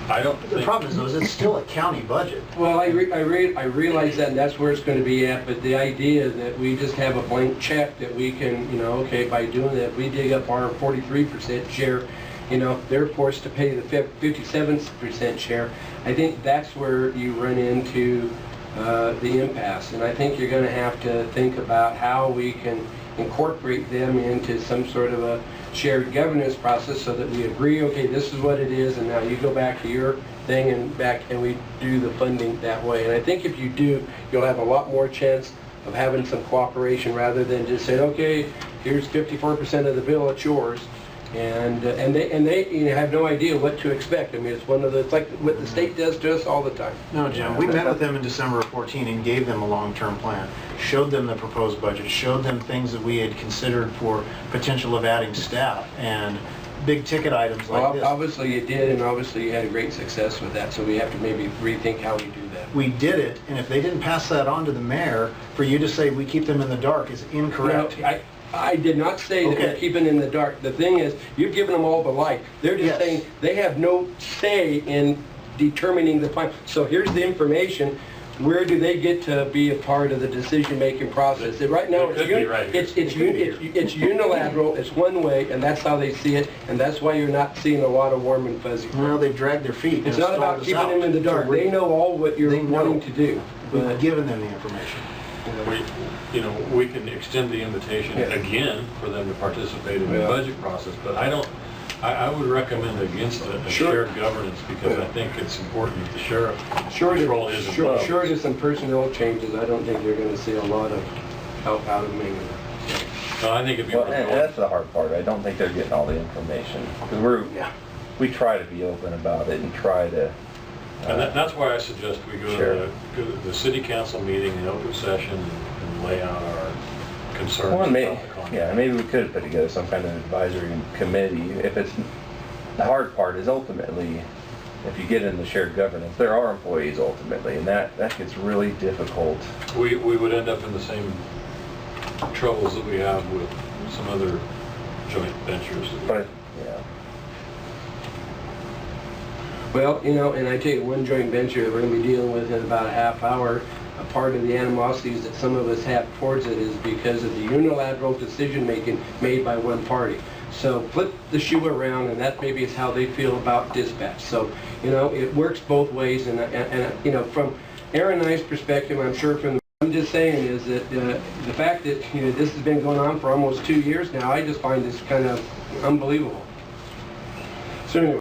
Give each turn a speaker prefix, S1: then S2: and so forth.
S1: I don't
S2: The
S1: think...
S2: problem is, though, is it's still a county budget.
S3: Well, I realize that, and that's where it's going to be at, but the idea that we just have a blank check that we can, you know, okay, by doing that, we dig up our 43% share, you know, they're forced to pay the 57% share. I think that's where you run into the impasse, and I think you're going to have to think about how we can incorporate them into some sort of a shared governance process so that we agree, okay, this is what it is, and now you go back to your thing and we do the funding that way. And I think if you do, you'll have a lot more chance of having some cooperation rather than just saying, okay, here's 54% of the bill, it's yours. And they you know, have no idea what to expect. I mean, it's like what the state does to us all the time.
S2: No, Jim, we met with them in December of 14 and gave them a long-term plan, showed them the proposed budget, showed them things that we had considered for potential of adding staff and big ticket items like this.
S3: Obviously you did, and obviously you had great success with that, so we have to maybe rethink how we do that.
S2: We did it, and if they didn't pass that on to the mayor, for you to say we keep them in the dark is incorrect.
S3: No, I did not say that we're
S2: Okay.
S3: keeping in the dark. The thing is, you've given them all the light. They're just
S2: Yes.
S3: saying they have no say in determining the plan. So here's the information. Where do they get to be a part of the decision-making process? Right now,
S1: It could be right here.
S3: it's unilateral, it's one way, and that's how they see it, and that's why you're not seeing a lot of warm and fuzzy.
S2: Well, they've dragged their feet.
S3: It's
S2: and
S3: not
S2: stalled
S3: about
S2: us
S3: keeping
S2: out.
S3: them in the dark.
S2: So
S3: They know all what you're
S2: They know.
S3: wanting to do.
S2: We've
S3: But
S2: given them the information.
S1: We can extend the invitation
S3: Yeah.
S1: again for them to participate in the
S3: Yeah.
S1: budget process, but I would recommend against a
S3: Sure.
S1: shared governance because I think it's important that the sheriff
S3: short
S1: control is involved.
S3: of some personnel changes, I don't think you're going to see a lot of help out of me.
S1: So I think it'd be
S4: Well,
S1: worth
S4: and
S1: going.
S4: that's the hard part. I don't think they're getting all the information because we try to be open about it and try to.
S1: And that's why I suggest we go
S4: Sure.
S1: to the city council meeting in open session and lay out our concerns
S4: Well,
S1: about
S4: maybe,
S1: the contract.
S4: yeah, maybe we could put together some kind of advisory committee. If it's the hard part is ultimately, if you get in the shared governance, there are employees ultimately, and that gets really difficult.
S1: We would end up in the same troubles that we have with some other joint ventures.
S4: But yeah,
S3: Well, you know, and I tell you, one joint venture that we're going to be dealing with in about a half hour, a part of the animosities that some of us have towards it is because of the unilateral decision-making made by one party. So flip the shoe around, and that maybe is how they feel about dispatch. So, you know, it works both ways, and you know, from Aaron and I's perspective, I'm sure from I'm just saying is that the fact that, you know, this has been going on for almost 2 years now, I just find this kind of unbelievable. So anyway.